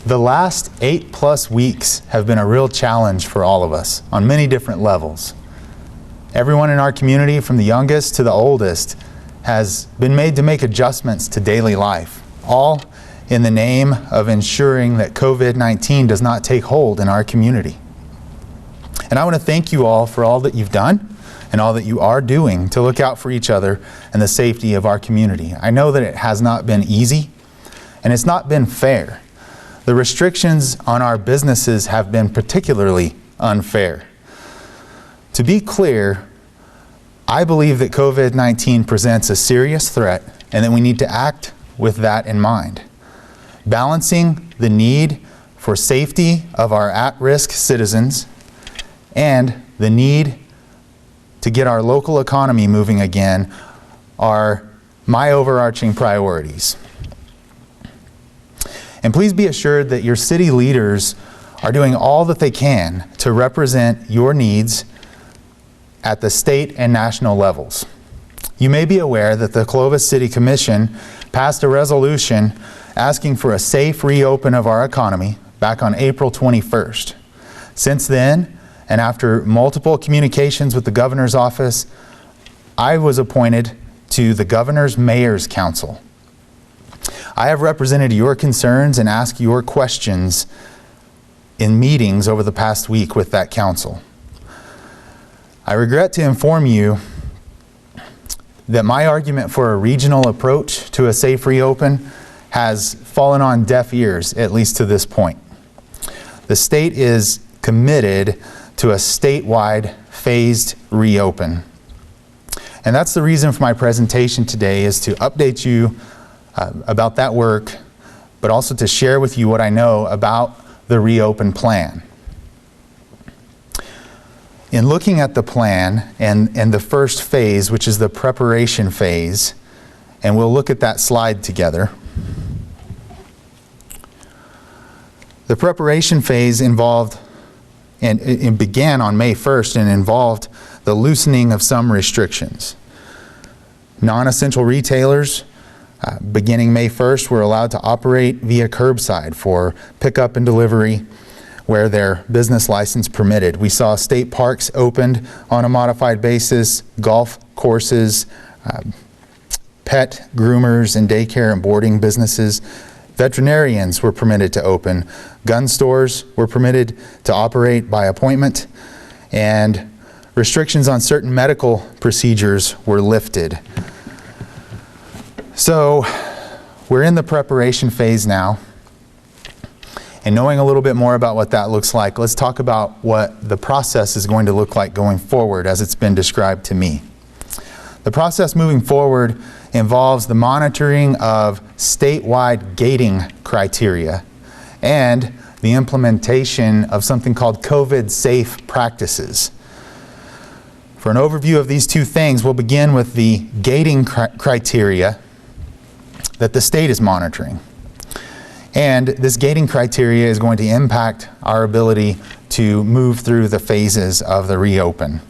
The last 8+ weeks have been a real challenge for all of us on many different levels. Everyone in our community, from the youngest to the oldest, has been made to make adjustments to daily life, all in the name of ensuring that COVID-19 does not take hold in our community. And I want to thank you all for all that you've done and all that you are doing to look out for each other and the safety of our community. I know that it has not been easy, and it's not been fair. The restrictions on our businesses have been particularly unfair. To be clear, I believe that COVID-19 presents a serious threat and that we need to act with that in mind. Balancing the need for safety of our at-risk citizens and the need to get our local economy moving again are my overarching priorities. And please be assured that your city leaders are doing all that they can to represent your needs at the state and national levels. You may be aware that the Clovis City Commission passed a resolution asking for a safe reopen of our economy back on April 21st. Since then, and after multiple communications with the governor's office, I was appointed to the Governor's Mayor's Council. I have represented your concerns and asked your questions in meetings over the past week with that council. I regret to inform you that my argument for a regional approach to a safe reopen has fallen on deaf ears, at least to this point. The state is committed to a statewide phased reopen. And that's the reason for my presentation today, is to update you about that work, but also to share with you what I know about the reopen plan. In looking at the plan and the first phase, which is the preparation phase, and we'll look at that slide together. The preparation phase involved, and it began on May 1st and involved the loosening of some restrictions. Non-essential retailers, beginning May 1st, were allowed to operate via curbside for pickup and delivery where their business license permitted. We saw state parks opened on a modified basis, golf courses, pet groomers and daycare and boarding businesses. Veterinarians were permitted to open. Gun stores were permitted to operate by appointment, and restrictions on certain medical procedures were lifted. So we're in the preparation phase now, and knowing a little bit more about what that looks like, let's talk about what the process is going to look like going forward as it's been described to me. The process moving forward involves the monitoring of statewide gating criteria and the implementation of something called COVID-safe practices. For an overview of these two things, we'll begin with the gating criteria that the state is monitoring. And this gating criteria is going to impact our ability to move through the phases of the reopen.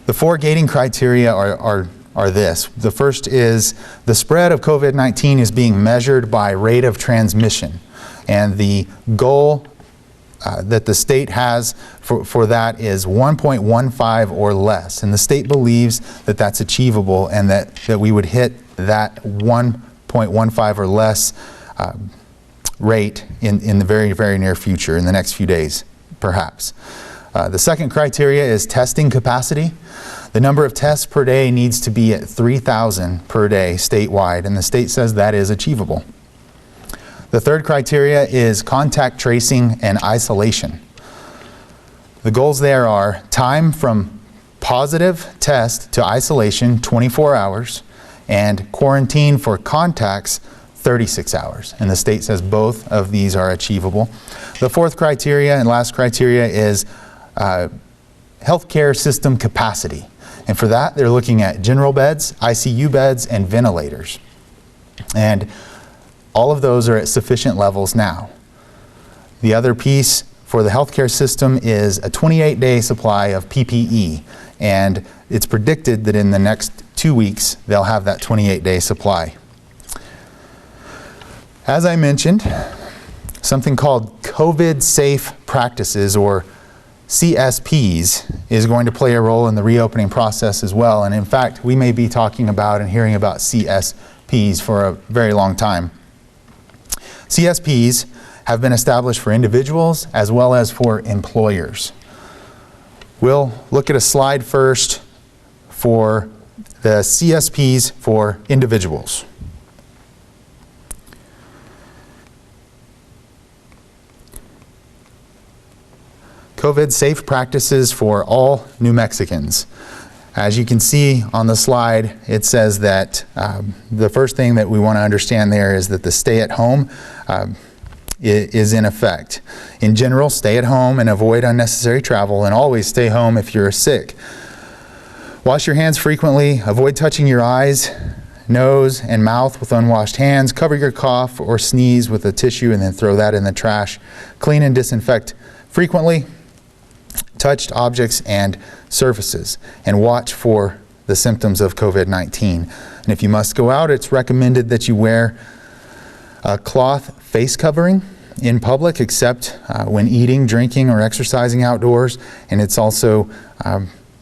The 4 gating criteria are this. The first is the spread of COVID-19 is being measured by rate of transmission. And the goal that the state has for that is 1.15 or less. And the state believes that that's achievable and that we would hit that 1.15 or less rate in the very, very near future, in the next few days, perhaps. The second criteria is testing capacity. The number of tests per day needs to be at 3,000 per day statewide, and the state says that is achievable. The third criteria is contact tracing and isolation. The goals there are time from positive test to isolation, 24 hours, and quarantine for contacts, 36 hours. And the state says both of these are achievable. The fourth criteria and last criteria is healthcare system capacity. And for that, they're looking at general beds, ICU beds, and ventilators. And all of those are at sufficient levels now. The other piece for the healthcare system is a 28-day supply of PPE. And it's predicted that in the next 2 weeks, they'll have that 28-day supply. As I mentioned, Something called COVID safe practices, or CSPs, is going to play a role in the reopening process as well. And in fact, we may be talking about and hearing about CSPs for a very long time. CSPs have been established for individuals as well as for employers. We'll look at a slide first for the CSPs for individuals. COVID safe practices for all New Mexicans. As you can see on the slide, it says that the first thing that we want to understand there is that the stay at home is in effect. In general, stay at home and avoid unnecessary travel, and always stay home if you're sick. Wash your hands frequently, avoid touching your eyes, nose, and mouth with unwashed hands. Cover your cough or sneeze with a tissue and then throw that in the trash. Clean and disinfect frequently touched objects and surfaces, and watch for the symptoms of COVID-19. And if you must go out, it's recommended that you wear a cloth face covering in public, except when eating, drinking, or exercising outdoors. And it's also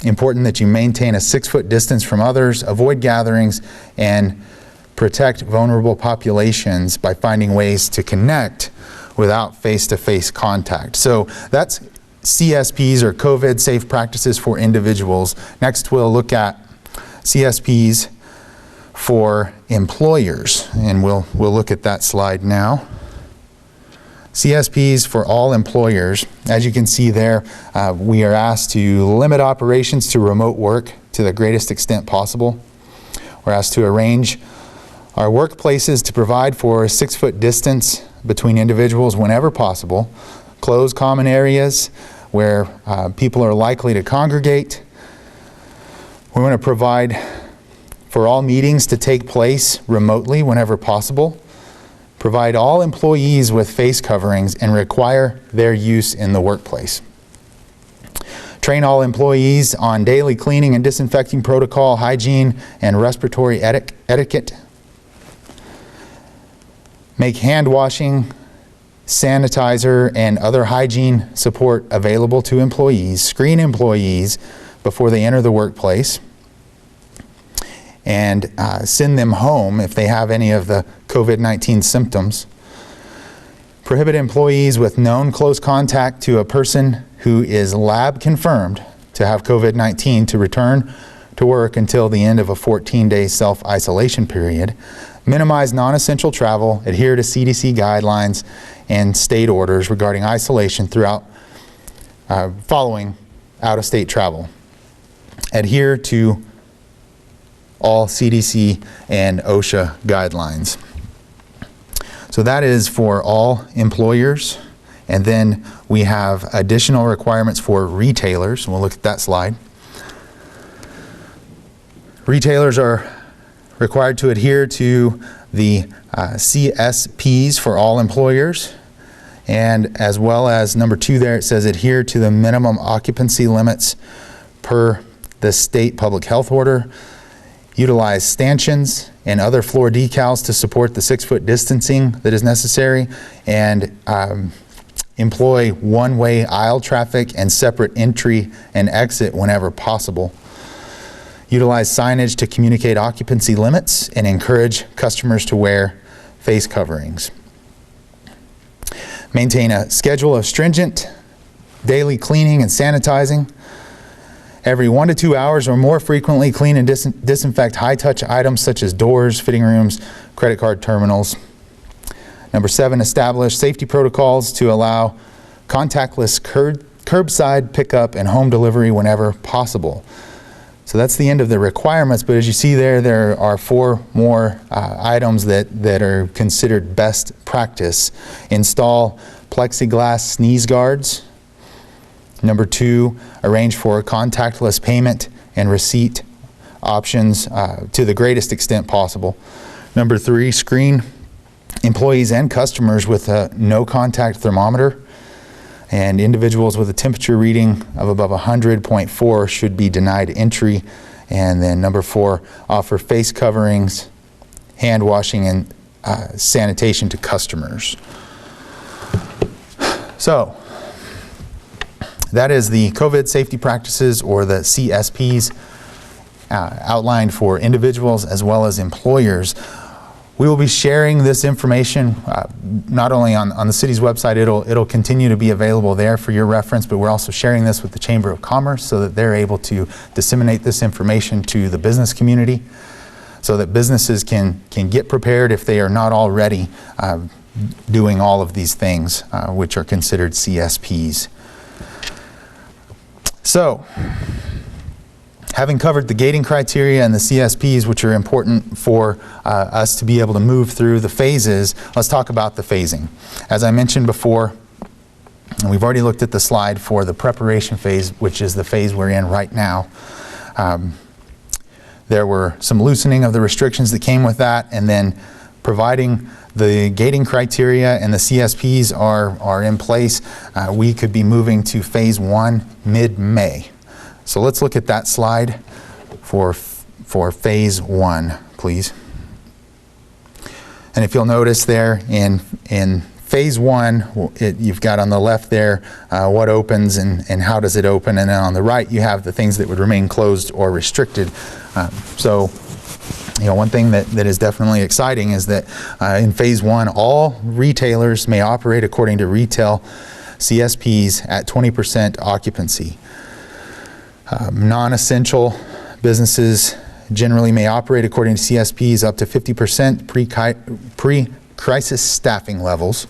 important that you maintain a 6-foot distance from others, avoid gatherings, and protect vulnerable populations by finding ways to connect without face-to-face contact. So that's CSPs, or COVID safe practices for individuals. Next, we'll look at CSPs for employers, and we'll look at that slide now. CSPs for all employers. As you can see there, we are asked to limit operations to remote work to the greatest extent possible. We're asked to arrange our workplaces to provide for a 6-foot distance between individuals whenever possible. Close common areas where people are likely to congregate. We want to provide for all meetings to take place remotely whenever possible. Provide all employees with face coverings and require their use in the workplace. Train all employees on daily cleaning and disinfecting protocol, hygiene, and respiratory etiquette. Make hand washing, sanitizer, and other hygiene support available to employees. Screen employees before they enter the workplace, and send them home if they have any of the COVID-19 symptoms. Prohibit employees with known close contact to a person who is lab confirmed to have COVID-19 to return to work until the end of a 14-day self-isolation period. Minimize non-essential travel, adhere to CDC guidelines and state orders regarding isolation throughout following out-of-state travel. Adhere to all CDC and OSHA guidelines. So that is for all employers. And then we have additional requirements for retailers. We'll look at that slide. Retailers are required to adhere to the CSPs for all employers, and as well as number 2 there, it says adhere to the minimum occupancy limits per the state public health order. Utilize stanchions and other floor decals to support the 6-foot distancing that is necessary, and employ one-way aisle traffic and separate entry and exit whenever possible. Utilize signage to communicate occupancy limits and encourage customers to wear face coverings. Maintain a schedule of stringent daily cleaning and sanitizing. Every 1 to 2 hours or more frequently clean and disinfect high-touch items such as doors, fitting rooms, credit card terminals. Number 7, establish safety protocols to allow contactless curbside pickup and home delivery whenever possible. So that's the end of the requirements, but as you see there are 4 more items that are considered best practice. Install plexiglass sneeze guards. Number 2, arrange for contactless payment and receipt options to the greatest extent possible. Number 3, screen employees and customers with a no-contact thermometer, and individuals with a temperature reading of above 100.4 should be denied entry. And then number 4, offer face coverings, hand washing, and sanitation to customers. So, that is the COVID safety practices, or the CSPs, outlined for individuals as well as employers. We will be sharing this information not only on the city's website. It'll continue to be available there for your reference, but we're also sharing this with the Chamber of Commerce so that they're able to disseminate this information to the business community, so that businesses can get prepared if they are not already doing all of these things, which are considered CSPs. So, having covered the gating criteria and the CSPs, which are important for us to be able to move through the phases, let's talk about the phasing. As I mentioned before, and we've already looked at the slide for the preparation phase, which is the phase we're in right now. There were some loosening of the restrictions that came with that, and then providing the gating criteria and the CSPs are in place, we could be moving to phase 1 mid-May. So let's look at that slide for phase 1, please. And if you'll notice there in phase 1, you've got on the left there what opens and how does it open, and then on the right you have the things that would remain closed or restricted. So, one thing that is definitely exciting is that in phase 1, all retailers may operate according to retail CSPs at 20% occupancy. Non-essential businesses generally may operate according to CSPs up to 50% pre-crisis staffing levels.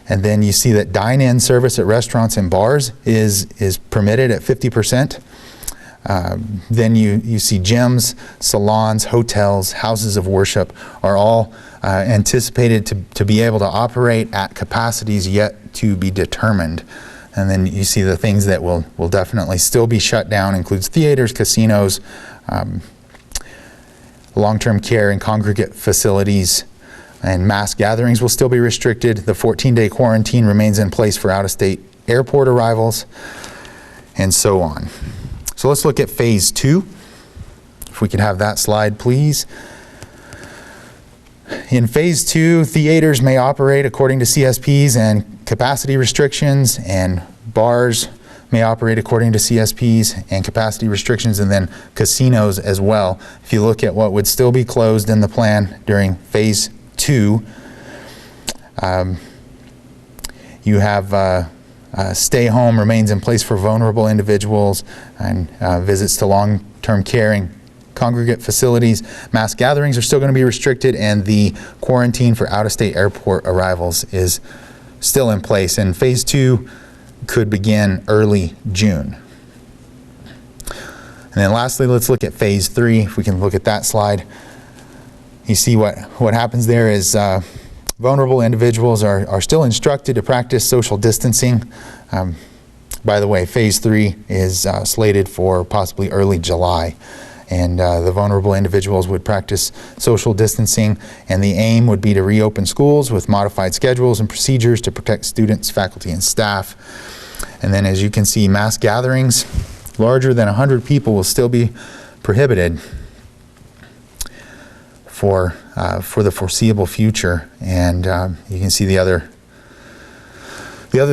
And then you see that dine-in service at restaurants and bars is permitted at 50%. Then you see gyms, salons, hotels, houses of worship are all anticipated to be able to operate at capacities yet to be determined. And then you see the things that will definitely still be shut down includes theaters, casinos, long-term care and congregate facilities, and mass gatherings will still be restricted. The 14-day quarantine remains in place for out-of-state airport arrivals, and so on. So let's look at phase 2. If we could have that slide, please. In phase 2, theaters may operate according to CSPs and capacity restrictions, and bars may operate according to CSPs and capacity restrictions, and then casinos as well. If you look at what would still be closed in the plan during phase 2, you have stay home remains in place for vulnerable individuals, and visits to long-term care and congregate facilities. Mass gatherings are still going to be restricted, and the quarantine for out-of-state airport arrivals is still in place, and phase 2 could begin early June. And then lastly, let's look at phase 3. If we can look at that slide, you see what happens there is vulnerable individuals are still instructed to practice social distancing. By the way, phase 3 is slated for possibly early July. And the vulnerable individuals would practice social distancing, and the aim would be to reopen schools with modified schedules and procedures to protect students, faculty, and staff. And then, as you can see, mass gatherings larger than 100 people will still be prohibited for the foreseeable future. And you can see the other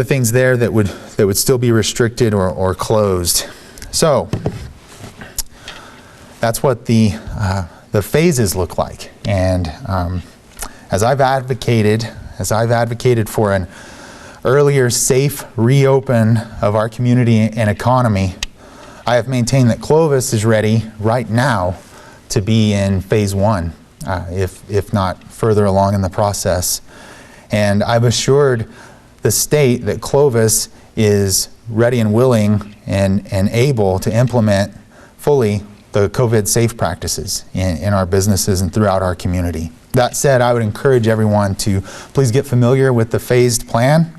things there that would still be restricted or closed. So that's what the phases look like. And as I've advocated for an earlier safe reopen of our community and economy, I have maintained that Clovis is ready right now to be in phase 1, if not further along in the process. And I've assured the state that Clovis is ready and willing and able to implement fully the COVID safe practices in our businesses and throughout our community. That said, I would encourage everyone to please get familiar with the phased plan,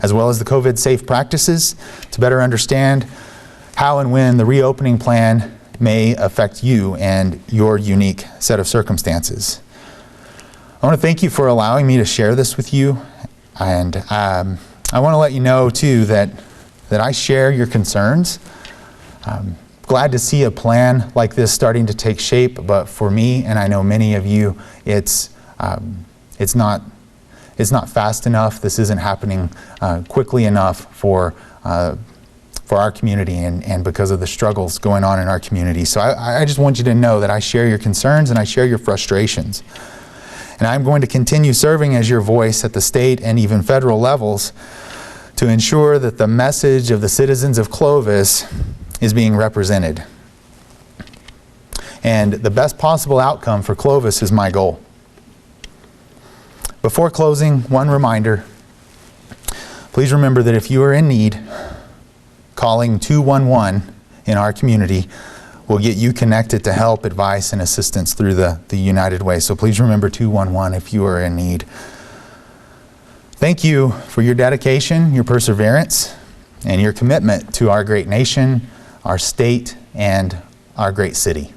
as well as the COVID safe practices, to better understand how and when the reopening plan may affect you and your unique set of circumstances. I want to thank you for allowing me to share this with you, and I want to let you know too that I share your concerns. Glad to see a plan like this starting to take shape, but for me, and I know many of you, it's not it's not fast enough. This isn't happening quickly enough for our community and because of the struggles going on in our community. So I just want you to know that I share your concerns and I share your frustrations. And I'm going to continue serving as your voice at the state and even federal levels to ensure that the message of the citizens of Clovis is being represented. And the best possible outcome for Clovis is my goal. Before closing, one reminder. Please remember that if you are in need, calling 211 in our community will get you connected to help, advice, and assistance through the United Way. So please remember 211 if you are in need. Thank you for your dedication, your perseverance, and your commitment to our great nation, our state, and our great city.